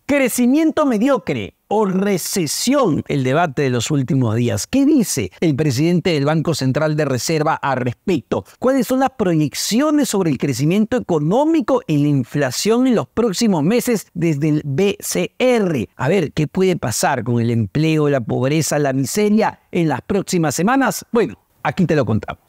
Crecimiento mediocre o recesión, el debate de los últimos días. ¿Qué dice el presidente del Banco Central de Reserva al respecto? ¿Cuáles son las proyecciones sobre el crecimiento económico y la inflación en los próximos meses desde el BCR? A ver, ¿qué puede pasar con el empleo, la pobreza, la miseria en las próximas semanas? Bueno, aquí te lo contamos.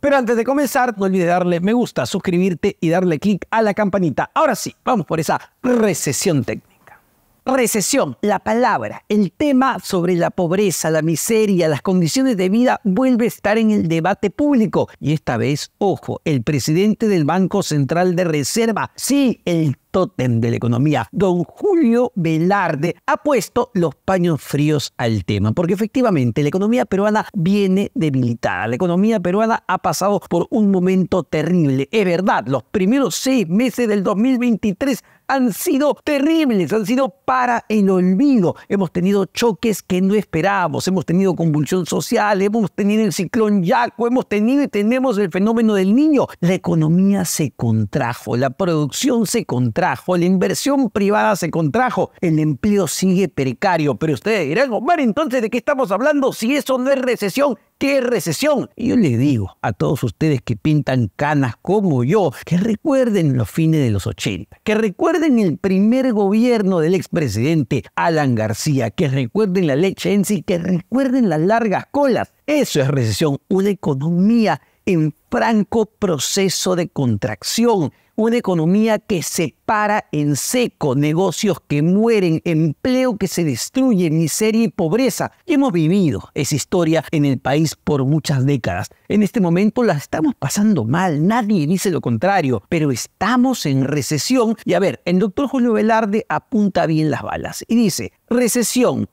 Pero antes de comenzar, no olvides darle me gusta, suscribirte y darle clic a la campanita. Ahora sí, vamos por esa recesión técnica. Recesión, la palabra, el tema sobre la pobreza, la miseria, las condiciones de vida vuelve a estar en el debate público. Y esta vez, ojo, el presidente del Banco Central de Reserva, sí, el tótem de la economía, don Julio Velarde, ha puesto los paños fríos al tema, porque efectivamente la economía peruana viene debilitada. La economía peruana ha pasado por un momento terrible. Es verdad, los primeros 6 meses del 2023 han sido terribles, han sido para el olvido. Hemos tenido choques que no esperábamos, hemos tenido convulsión social, hemos tenido el ciclón Yaku, hemos tenido y tenemos el fenómeno del Niño. La economía se contrajo, la producción se contrajo, la inversión privada se contrajo, el empleo sigue precario. Pero ustedes dirán, Omar, entonces, ¿de qué estamos hablando si eso no es recesión? ¿Qué recesión? Y yo les digo a todos ustedes que pintan canas como yo, que recuerden los fines de los 80, que recuerden el primer gobierno del expresidente Alan García, que recuerden la leche en sí, que recuerden las largas colas. Eso es recesión, una economía en franco proceso de contracción, una economía que se para en seco, negocios que mueren, empleo que se destruye, miseria y pobreza. Y hemos vivido esa historia en el país por muchas décadas. En este momento la estamos pasando mal, nadie dice lo contrario, pero estamos en recesión. Y a ver, el doctor Julio Velarde apunta bien las balas y dice: recesión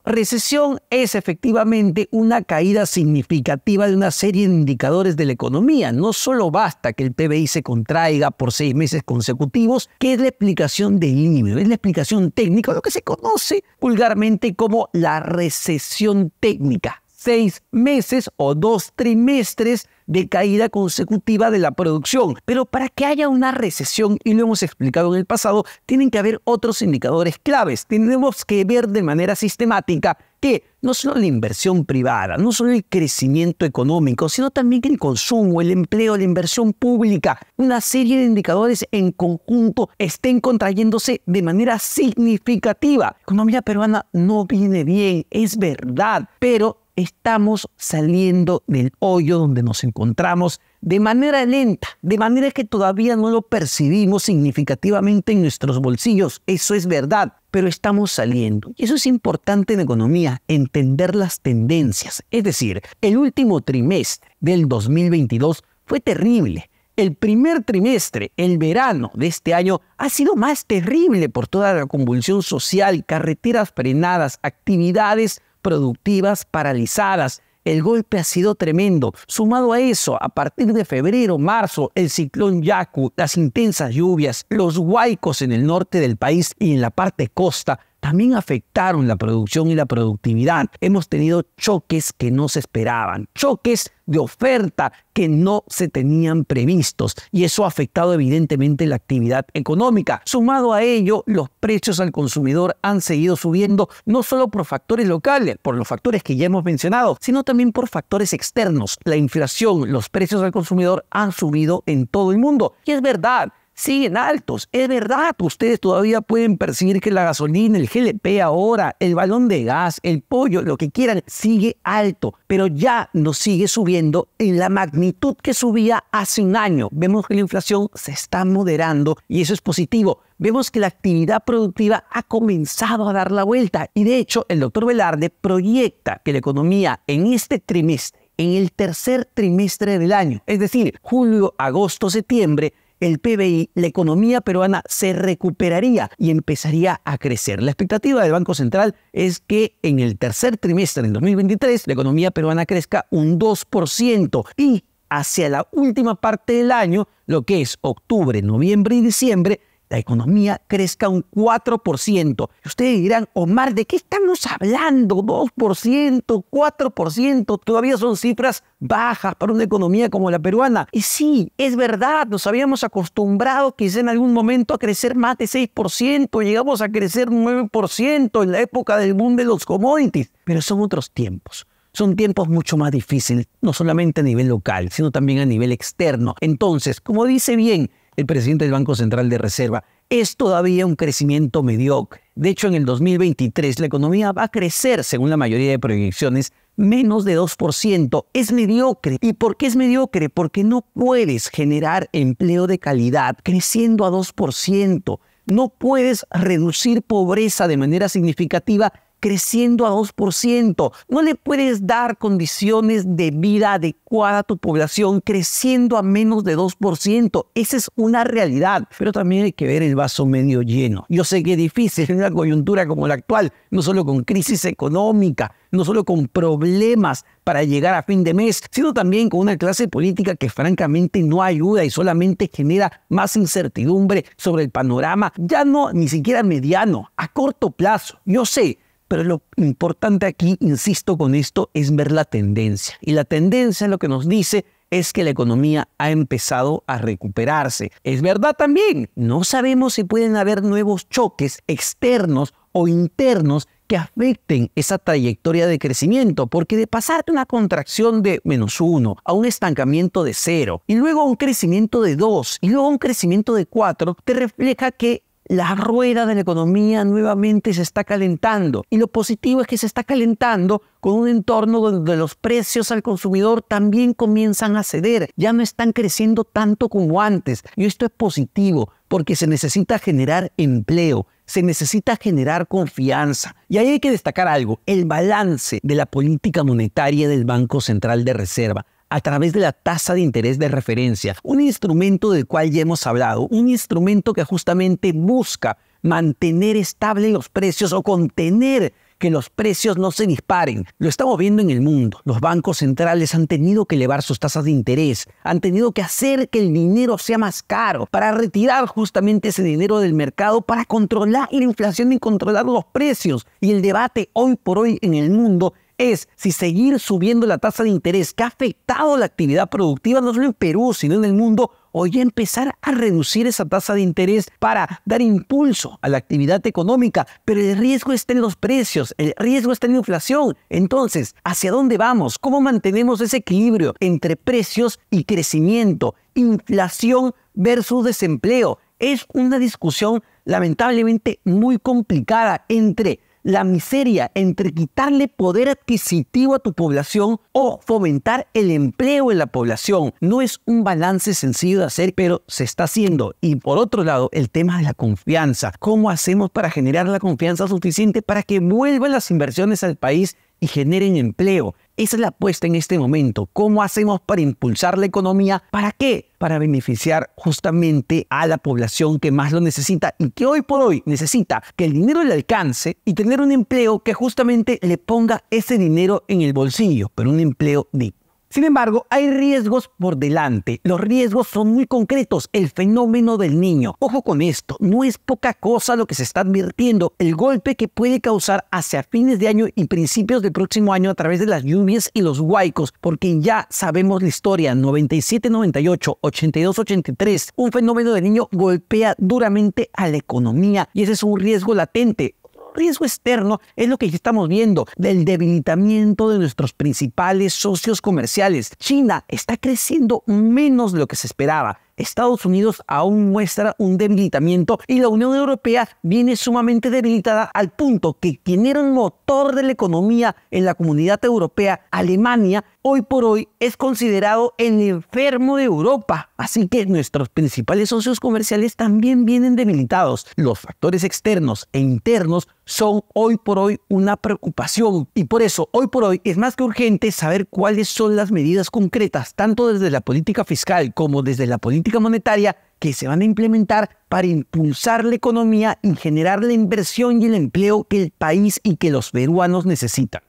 es efectivamente una caída significativa de una serie de indicadores de la economía. No solo basta que el PBI se contraiga por 6 meses consecutivos, que es la explicación del libro, es la explicación técnica, lo que se conoce vulgarmente como la recesión técnica. 6 meses o 2 trimestres de caída consecutiva de la producción. Pero para que haya una recesión, y lo hemos explicado en el pasado, tienen que haber otros indicadores claves. Tenemos que ver de manera sistemática que no solo la inversión privada, no solo el crecimiento económico, sino también el consumo, el empleo, la inversión pública, una serie de indicadores en conjunto estén contrayéndose de manera significativa. La economía peruana no viene bien, es verdad, pero estamos saliendo del hoyo donde nos encontramos de manera lenta, de manera que todavía no lo percibimos significativamente en nuestros bolsillos. Eso es verdad, pero estamos saliendo. Y eso es importante en economía, entender las tendencias. Es decir, el último trimestre del 2022 fue terrible. El primer trimestre, el verano de este año, ha sido más terrible por toda la convulsión social, carreteras frenadas, actividades productivas paralizadas. El golpe ha sido tremendo. Sumado a eso, a partir de febrero, marzo, el ciclón Yaku, las intensas lluvias, los huaicos en el norte del país y en la parte costa también afectaron la producción y la productividad. Hemos tenido choques que no se esperaban, choques de oferta que no se tenían previstos, y eso ha afectado evidentemente la actividad económica. Sumado a ello, los precios al consumidor han seguido subiendo, no solo por factores locales, por los factores que ya hemos mencionado, sino también por factores externos. La inflación, los precios al consumidor han subido en todo el mundo. Y es verdad, siguen altos, es verdad. Ustedes todavía pueden percibir que la gasolina, el GLP ahora, el balón de gas, el pollo, lo que quieran, sigue alto, pero ya no sigue subiendo en la magnitud que subía hace un año. Vemos que la inflación se está moderando y eso es positivo. Vemos que la actividad productiva ha comenzado a dar la vuelta, y de hecho el doctor Velarde proyecta que la economía en este trimestre, en el tercer trimestre del año, es decir, julio, agosto, septiembre, el PBI, la economía peruana se recuperaría y empezaría a crecer. La expectativa del Banco Central es que en el tercer trimestre del 2023 la economía peruana crezca un 2% y hacia la última parte del año, lo que es octubre, noviembre y diciembre, la economía crezca un 4%. Y ustedes dirán, Omar, ¿de qué estamos hablando? 2%, 4%, todavía son cifras bajas para una economía como la peruana. Y sí, es verdad, nos habíamos acostumbrado quizá en algún momento a crecer más de 6%, llegamos a crecer 9% en la época del boom de los commodities, pero son otros tiempos. Son tiempos mucho más difíciles, no solamente a nivel local, sino también a nivel externo. Entonces, como dice bien el presidente del Banco Central de Reserva, es todavía un crecimiento mediocre. De hecho, en el 2023 la economía va a crecer, según la mayoría de proyecciones, menos de 2%. Es mediocre. ¿Y por qué es mediocre? Porque no puedes generar empleo de calidad creciendo a 2%. No puedes reducir pobreza de manera significativa creciendo a 2%. No le puedes dar condiciones de vida adecuada a tu población creciendo a menos de 2%. Esa es una realidad, pero también hay que ver el vaso medio lleno. Yo sé que es difícil en una coyuntura como la actual, no solo con crisis económica, no solo con problemas para llegar a fin de mes, sino también con una clase política que francamente no ayuda y solamente genera más incertidumbre sobre el panorama, ya no ni siquiera mediano, a corto plazo. Yo sé, pero lo importante aquí, insisto con esto, es ver la tendencia. Y la tendencia lo que nos dice es que la economía ha empezado a recuperarse. Es verdad también, no sabemos si pueden haber nuevos choques externos o internos que afecten esa trayectoria de crecimiento, porque de pasar de una contracción de -1 a un estancamiento de 0, y luego a un crecimiento de 2, y luego a un crecimiento de 4, te refleja que la rueda de la economía nuevamente se está calentando. Y lo positivo es que se está calentando con un entorno donde los precios al consumidor también comienzan a ceder. Ya no están creciendo tanto como antes. Y esto es positivo porque se necesita generar empleo, se necesita generar confianza. Y ahí hay que destacar algo, el balance de la política monetaria del Banco Central de Reserva a través de la tasa de interés de referencia, un instrumento del cual ya hemos hablado, un instrumento que justamente busca mantener estables los precios o contener que los precios no se disparen. Lo estamos viendo en el mundo. Los bancos centrales han tenido que elevar sus tasas de interés, han tenido que hacer que el dinero sea más caro para retirar justamente ese dinero del mercado para controlar la inflación y controlar los precios. Y el debate hoy por hoy en el mundo es si seguir subiendo la tasa de interés que ha afectado la actividad productiva no solo en Perú, sino en el mundo, o ya empezar a reducir esa tasa de interés para dar impulso a la actividad económica. Pero el riesgo está en los precios, el riesgo está en la inflación. Entonces, ¿hacia dónde vamos? ¿Cómo mantenemos ese equilibrio entre precios y crecimiento? Inflación versus desempleo. Es una discusión lamentablemente muy complicada entre la miseria, entre quitarle poder adquisitivo a tu población o fomentar el empleo en la población. No es un balance sencillo de hacer, pero se está haciendo. Y por otro lado, el tema de la confianza. ¿Cómo hacemos para generar la confianza suficiente para que vuelvan las inversiones al país y generen empleo? Esa es la apuesta en este momento. ¿Cómo hacemos para impulsar la economía? ¿Para qué? Para beneficiar justamente a la población que más lo necesita y que hoy por hoy necesita que el dinero le alcance y tener un empleo que justamente le ponga ese dinero en el bolsillo, pero un empleo digno. Sin embargo, hay riesgos por delante. Los riesgos son muy concretos. El fenómeno del niño. Ojo con esto, no es poca cosa lo que se está advirtiendo. El golpe que puede causar hacia fines de año y principios del próximo año a través de las lluvias y los huaicos, porque ya sabemos la historia, 97-98, 82-83. Un fenómeno del niño golpea duramente a la economía y ese es un riesgo latente. Riesgo externo es lo que ya estamos viendo, del debilitamiento de nuestros principales socios comerciales. China está creciendo menos de lo que se esperaba. Estados Unidos aún muestra un debilitamiento y la Unión Europea viene sumamente debilitada al punto que quien era un motor de la economía en la comunidad europea, Alemania, hoy por hoy es considerado el enfermo de Europa. Así que nuestros principales socios comerciales también vienen debilitados. Los factores externos e internos son hoy por hoy una preocupación y por eso hoy por hoy es más que urgente saber cuáles son las medidas concretas, tanto desde la política fiscal como desde la política monetaria, que se van a implementar para impulsar la economía y generar la inversión y el empleo que el país y que los peruanos necesitan.